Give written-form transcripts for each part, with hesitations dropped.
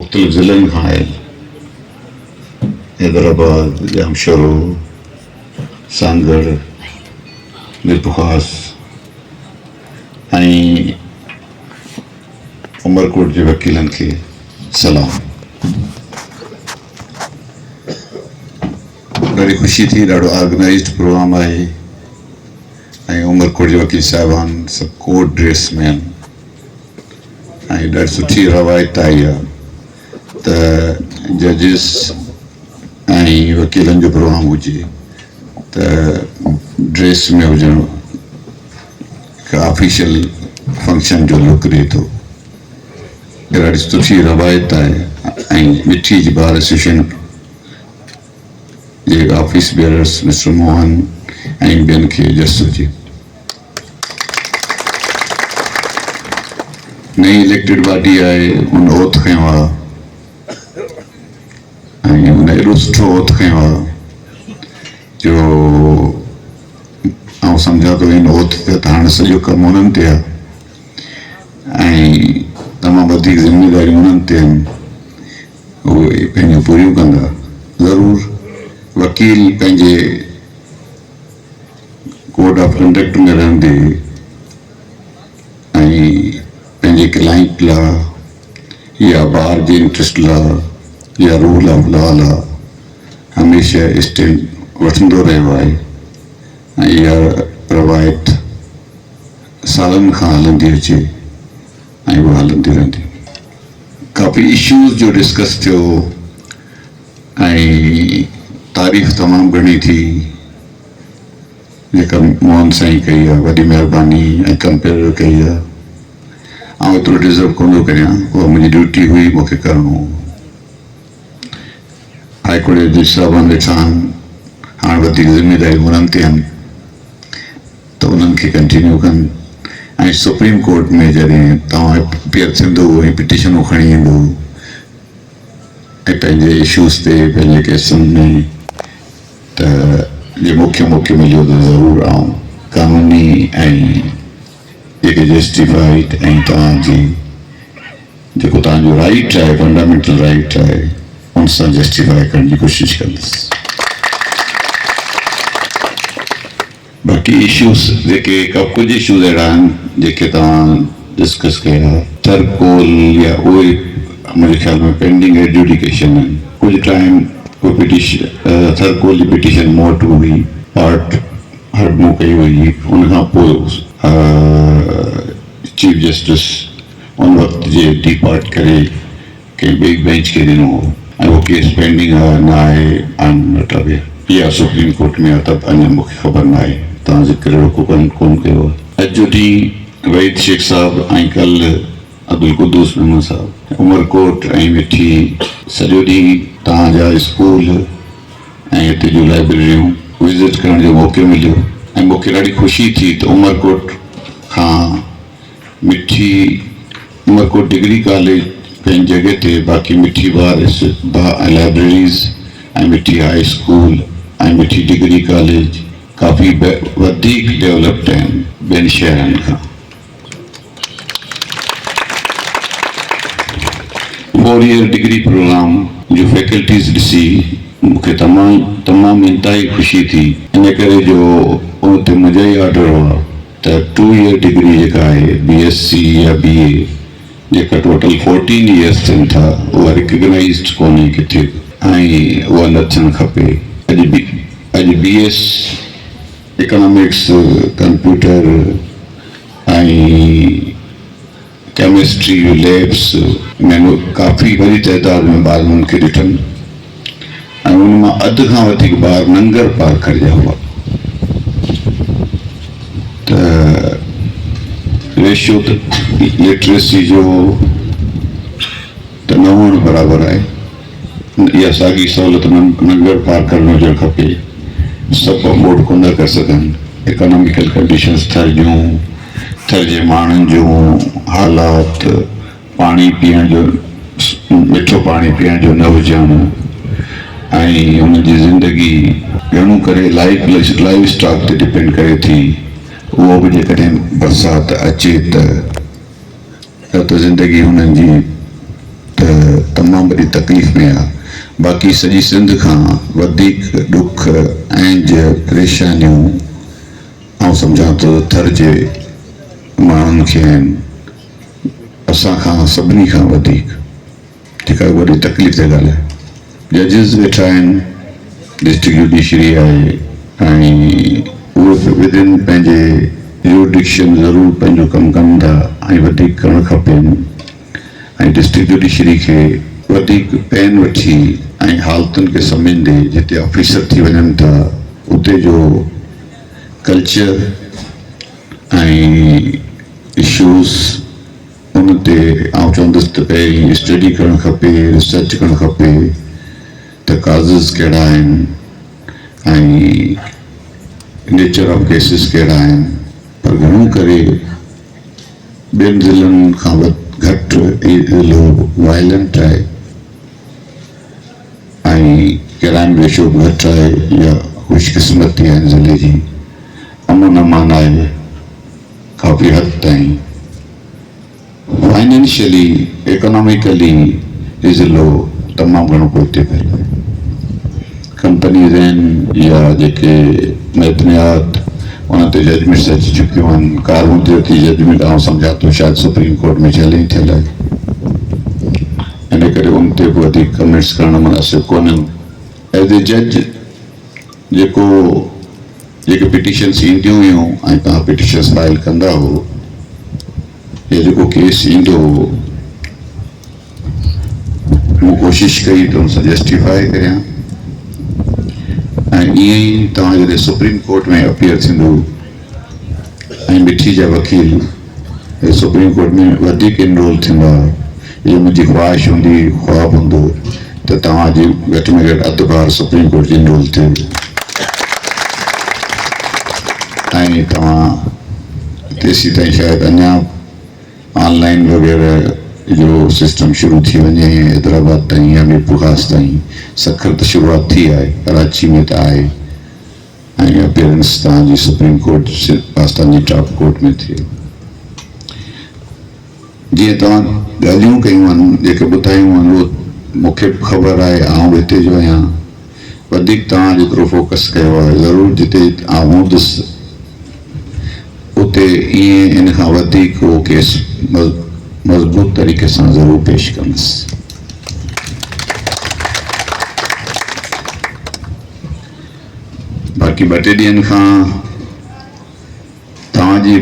मुख्तलिफ़ ज़िलनि खां आयल हैदराबाद, जामशोरो, सांगड़, निर्पखास ऐं उमरकोट जे वकीलनि खे सलाम। ॾाढी ख़ुशी थी, ॾाढो ऑर्गनाइज़्ड प्रोग्राम आहे ऐं उमरकोट जे वकील साहिबान सभु कोट ड्रेस में आहिनि ऐं ॾाढी सुठी रवायत आई आहे त जजिस ऐं वकीलनि जो प्रोग्राम हुजे त ड्रेस में हुजणु हिकु ऑफिशियल फंक्शन जो लुक ॾिए थो। ॾाढी सुठी रवायत आहे ऐं मिठी जी बार एसोसिएशन जे ऑफिस बेयरर्स मिस्टर मोहन ऐं ॿियनि खे जस हुजे। नई इलेक्टेड बॉडी आहे, उन ओथ खयो आहे ऐं उन एॾो सुठो ओथ खयो आहे जो आउं सम्झां थो इन ओथ ते त हाणे सॼो कमु उन्हनि ते आहे ऐं तमामु वधीक ज़िम्मेदारियूं उन्हनि ते आहिनि, उहे पंहिंजूं पूरियूं कंदा। ज़रूरु वकील पंहिंजे कोड ऑफ कंडक्ट में रहंदे ऐं पंहिंजे क्लाइंट लाइ या ॿार जे इंट्रस्ट लाइ या रूल ऑफ लॉ लाइ हमेशह स्टैंड वठंदो रहियो आहे ऐं इहा रवायत सालनि खां हलंदी अचे ऐं उहा हलंदी रहंदी। काफ़ी इश्यूज़ जो डिस्कस थियो ऐं तारीफ़ तमामु घणी थी जेका मोहन साईं कई आहे, वॾी महिरबानी ऐं कंपेयर कई आहे। आउं एतिरो डिज़र्व कोन थो करियां, उहा मुंहिंजी ड्यूटी हुई, मूंखे करिणो हो। हाई कोर्ट जे जज साहिबान वेठा आहिनि, हाणे वधीक ज़िम्मेदारी उन्हनि ते आहिनि त उन्हनि खे कंटिन्यू कनि ऐं सुप्रीम कोर्ट में जॾहिं तव्हां अपियर थींदो ऐं पिटीशनूं खणी ईंदो ऐं पंहिंजे इशूज़ ते पंहिंजे केसनि में त जे मूंखे मौक़ो मिलियो त ज़रूरु आउं कानूनी ऐं जेके जस्टिफाइड ऐं तव्हांजी जेको तव्हांजो राइट आहे, फंडामेंटल राइट आहे, उन सां जस्टिफाई करण जी कोशिशि कंदुसि। बाक़ी इश्यूज़ जेके कुझु इश्यूज़ अहिड़ा आहिनि जेके तव्हां डिस्कस कया, थरकोल या उहे मुंहिंजे ख़्याल में पेंडिंग एडजुडिकेशन आहिनि। कुझु टाइम को पिटीशन थरकोल जी पिटीशन मोट हुई, पार्ट हडमो कई हुई, उनखां पोइ चीफ जस्टिस उन वक़्त जे डिपार्ट करे कंहिं ॿिए बेंच खे ॾिनो हो ऐं उहो केस पेंडिंग आहे न आहे, आई एम नॉट अवेयर। इहा सुप्रीम कोर्ट में आहे त अञा मूंखे ख़बर न आहे, तव्हां ज़िक्र कोन कयो आहे। अॼु जो ॾींहुं वहीद शेख साहिबु ऐं कल्ह अब्दुल कुद्दूस मेमन साहिबु उमरकोट ऐं मिठी सॼो ॾींहुं तव्हांजा स्कूल ऐं हिते जूं लाइब्रेरियूं विज़िट करण जो मौक़ो मिलियो ऐं मूंखे ॾाढी ख़ुशी थी त उमरकोट खां मिठी उमरकोट डिग्री कॉलेज पंहिंजी जॻह ते, बाक़ी मिठी बार लाइब्रेरीज़ ऐं मिठी हाई स्कूल ऐं मिठी डिग्री कॉलेज काफ़ी वधीक डेवलप्ड आहिनि ॿियनि शहरनि खां। 4 ईयर डिग्री प्रोग्राम जो फैकल्टीज़ ॾिसी मूंखे तमामु इंतहाई ख़ुशी थी, इन करे जो उन ते मुंहिंजो ई ऑर्डर हुआ त 2 ईयर डिग्री जेका आहे BSc या BA जेका टोटल 14 ईयर्स थियनि था, उहा रिकग्नाइज़्ड कोन्हे किथे ऐं उहा न थियणु खपे। अॼु BS इकोनॉमिक्स, कंप्यूटर ऐं केमिस्ट्री लैब्स में काफ़ी वॾी तइदाद में ॿारनि खे ॾिठनि ऐं उन मां अधु खां वधीक ॿार नंगर पार करिया हुआ। त रेशियो त लिटरेसी जो त न हुअणु बराबरि आहे, इहा साॻी सहूलियत नंगर पार करणु हुजणु खपे। सभु अफोर्ड कोन था करे सघनि, इकोनॉमिकल कंडीशंस थर जे माण्हुनि जूं हालात, पाणी पीअण जो, मिठो पाणी पीअण जो न हुजणु ऐं हुनजी ज़िंदगी घणो करे लाइफ स्टाइल ते डिपेंड करे थी। उहो बि जेकॾहिं बरसाति अचे त ज़िंदगी हुननि जी त तमामु वॾी तकलीफ़ में आहे। बाक़ी सॼी सिंध खां वधीक ॾुख ऐंज परेशानियूं आउं सम्झां थो थर जे माण्हुनि खे आहिनि, असां खां सभिनी खां वधीक जेका वॾी तकलीफ़ ते ॻाल्हि आहे। जजिस वेठा आहिनि, डिस्ट्रिक्ट जुडिशरी आहे ऐं उहे विदिन पंहिंजे यूरिडिक्शन ज़रूरु पंहिंजो कमु कनि था ऐं वधीक करणु खपेनि ऐं डिस्ट्रिक्ट जुडिशरी खे वधीक पेन वठी ऐं हालतुनि खे सम्झंदे जिते ऑफिसर थी वञनि था उते जो कल्चर ऐं इशूज़ उन ते आउं चवंदुसि त पहिरीं स्टडी करणु खपे, रिसर्च करणु खपे त काज़िस कहिड़ा आहिनि ऐं नेचर ऑफ केसिस कहिड़ा आहिनि। पर घणो करे ॿियनि ज़िलनि खां घटि इहो ज़िलो वायलेंट आहे ऐं क्राइम रेशो बि घटि आहे या ख़ुशकिस्मती आहे ज़िले जी, अमन अमान आहे काफ़ी हद ताईं। फाइनेंशियली इकोनॉमिकली इहो ज़िलो तमामु घणो पोइते पियो आहे। कंपनीज़ आहिनि या जेके महकमियात उन ते जजमेंट्स अची चुकियूं आहिनि। कारमुद्दती जजमेंट आउं सम्झां थो शायदि सुप्रीम कोर्ट में चैलेंज थियल आहे, इन करे उन ते बि वधीक कमेंट्स करणु मुनासिबु कोन्हनि। एज़ ए जज जेके पिटिशन्स ईंदियूं हुयूं ऐं तव्हां पिटिशन्स फाइल कंदा हो या जेको केस ईंदो हो मूं कोशिशि कई त हुन सां जस्टिफाई करियां ऐं ईअं ई तव्हां जॾहिं सुप्रीम कोर्ट में अपीयर थींदो ऐं मिठी जा वकील सुप्रीम कोर्ट में वधीक इनरोल थींदा, इहा मुंहिंजी ख़्वाहिश हूंदी, ख़्वाबु हूंदो त तव्हांजी घटि में घटि अधु बार सुप्रीम कोर्ट जी इनरोल थिए ऐं तव्हां तेसीं ताईं शायदि अञा ऑनलाइन वग़ैरह जो सिस्टम शुरू थी वञे हैदराबाद ताईं या मीरपुरख़ास ताईं। सखर त शुरूआत थी आहे, कराची में त आहे ऐं अपीयरेंस तव्हांजी सुप्रीम कोर्ट पाकिस्तान जी टॉप कोर्ट में थिए। जीअं तव्हां ॻाल्हियूं कयूं आहिनि, जेके ॿुधायूं आहिनि उहो मूंखे ख़बर आहे, आउं हिते जो आहियां। वधीक तव्हां जेतिरो फोकस कयो आहे ज़रूरु जिते आउं हूंदुसि उते ईअं इन खां वधीक उहो केस मज़बूत तरीक़े सां ज़रूरु पेश कंदुसि। बाक़ी 2-3 ॾींहंनि खां तव्हांजी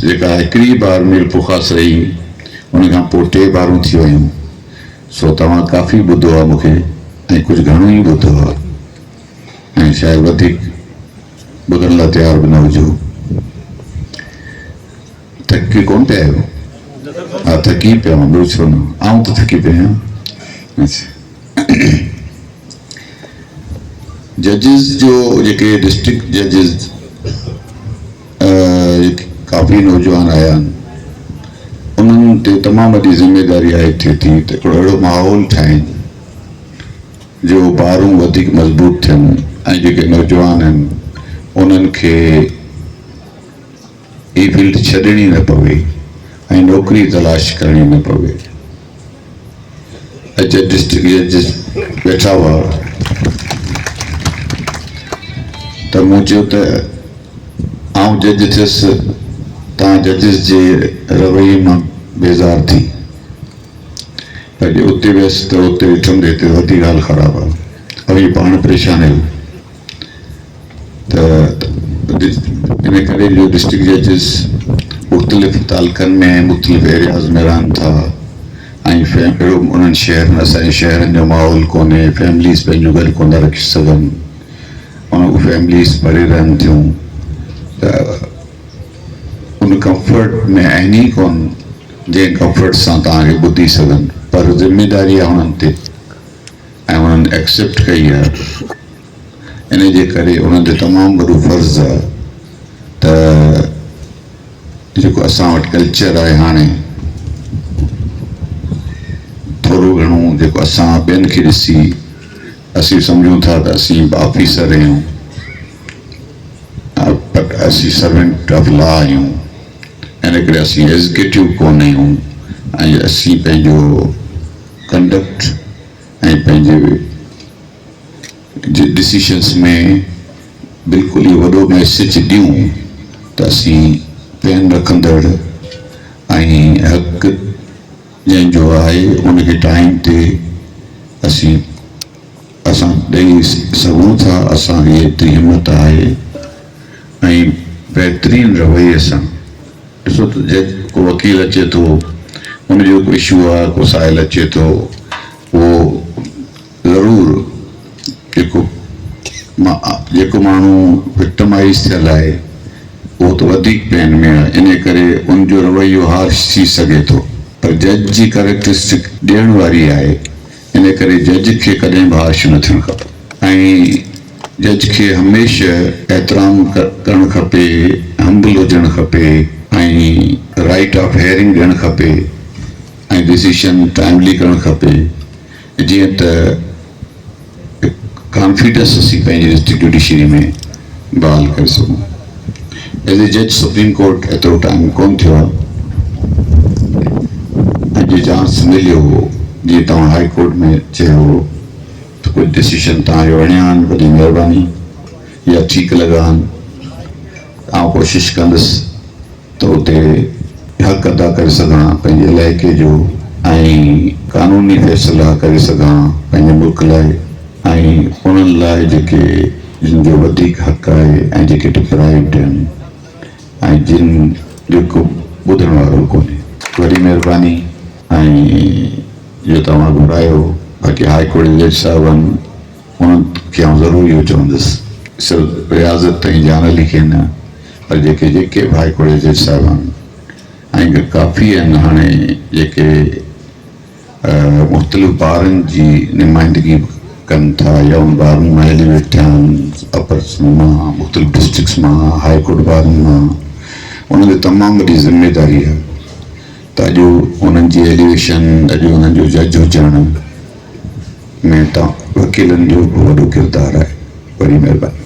जेका हिकिड़ी बार मीरपुरख़ास रही उन खां पोइ 3 बारूं थी वियूं, सो तव्हां काफ़ी ॿुधो आहे मूंखे ऐं कुझु घणो ई ॿुधो आहे ऐं शायदि वधीक ॿुधण लाइ तयारु बि न हुजो। थकी कोन पिया आहियो? हा, थकी पिया आहियां, ॿियो छो न, आउं त थकी पियो आहियां। अच्छा, जजिस जो जेके डिस्ट्रिक्ट जजिस काफ़ी नौजवान आया आहिनि उन्हनि ते तमामु वॾी ज़िम्मेदारी आहे थिए थी त हिकिड़ो अहिड़ो माहौल ठाहिनि जो ॿारूं वधीक मज़बूत थियनि ऐं जेके नौजवान आहिनि उन्हनि खे ही फील्ड छॾणी न पवे ऐं नौकिरी तलाश करणी न पवे। अॼु डिस्ट्रिक्ट जजिस वेठा हुआ त मूं चयो त आउं जज थियुसि, तव्हां जजिस जे रवैये मां बेज़ार थी, पर उते वियसि त उते ॾिठुमि त हिते वॾी ॻाल्हि ख़राबु आहे, वरी पाण परेशान आहियूं। त इन करे जो डिस्ट्रिक्ट जजिस मुख़्तलिफ़ तालुक़नि में मुख़्तलिफ़ एरियाज़ में रहनि था ऐं अहिड़ो उन्हनि शहरनि असांजे शहरनि जो माहौल कोन्हे, फैमिलीज़ पंहिंजो गॾु कोन रखी सघनि, उन फैमिलीज़ परे रहनि थियूं त उन कंफर्ट में आहिनि ई कोन जंहिं कंफर्ट सां तव्हांखे ॿुधी सघनि, पर ज़िमेदारी आहे हुननि ते ऐं उन्हनि एक्सेप्ट कई आहे। इन जे करे उन्हनि ते तमामु वॾो फ़र्ज़ु आहे त जेको असां वटि कल्चर आहे हाणे थोरो घणो जेको असां ॿियनि खे ॾिसी असीं सम्झूं था त असीं ऑफिसर आहियूं, पर असीं सर्वेंट ऑफ लॉ आहियूं, इन करे असीं एग्ज़ीक्यूटिव कोन आहियूं ऐं असीं पंहिंजो कंडक्ट ऐं पंहिंजे डिसीशन्स में बिल्कुलु इहो वॾो मैसेज ॾियूं त असीं पेन रखंदड़ ऐं हक़ जंहिंजो आहे उनखे टाइम ते असां ॾेई सघूं था। असांखे एतिरी हिमत आहे ऐं बहितरीन रवैये सां ॾिसो त को वकील अचे थो, उनजो को इशू आहे, को साहिल अचे थो, उहो ज़रूरु जेको माण्हू विक्टिमाइज़ थियल आहे उहो त वधीक पेन में आहे, इन करे उनजो रवैयो हार्श थी सघे थो, पर जज जी कैरेक्टरिस्टिक ॾियण वारी आहे, इन करे जज खे कॾहिं बि हार्श न थियणु खपे ऐं जज खे हमेशह एतिराम करणु खपे, हम्बल हुजणु खपे ऐं राइट ऑफ हेयरिंग ॾियणु खपे ऐं डिसीशन टाइमली करणु खपे, जीअं त कॉन्फिडेंस असीं पंहिंजी डिस्ट्रिक्ट जुडिशरी में बहाल करे सघूं। एज ए जज सुप्रीम कोर्ट एतिरो टाइम कोन थियो आहे, अॼु चांस मिलियो हो, जीअं तव्हां हाई कोर्ट में चयो त कुझु डिसीशन तव्हांखे वणिया आहिनि, वॾी महिरबानी या ठीकु लॻा आहिनि, आउं कोशिशि कंदुसि त उते हक़ अदा करे सघां पंहिंजे इलाइक़े जो ऐं कानूनी फ़ैसिला करे सघां पंहिंजे मुल्क लाइ ऐं उन्हनि लाइ जेके जिन जो वधीक हक़ आहे ऐं जेके डिप्राइव्ड आहिनि ऐं जिन जेको ॿुधण वारो कोन्हे। वॾी महिरबानी ऐं जो तव्हां घुरायो, बाक़ी हाई कोर्ट जज साहिब आहिनि, उन्हनि खे आउं ज़रूरु इहो चवंदुसि सिर्फ़ु रियाज़त ताईं जान लिखे न, पर जेके बि हाई कोर्ट जज साहिब आहिनि ऐं काफ़ी आहिनि हाणे जेके मुख़्तलिफ़ ॿारनि जी नुमाइंदगी कनि था या उन ॿारनि मां एलिवेट थिया आहिनि अपर मां, मुख़्तलिफ़ डिस्ट्रिक्ट्स मां, हाई कोर्ट ॿारनि मां, उन्हनि खे तमामु वॾी ज़िमेदारी आहे त अॼु उन्हनि जी एलिवेशन, अॼु उन्हनि जो जज हुजण में तव्हां वकीलनि जो वॾो किरदारु आहे। वॾी महिरबानी।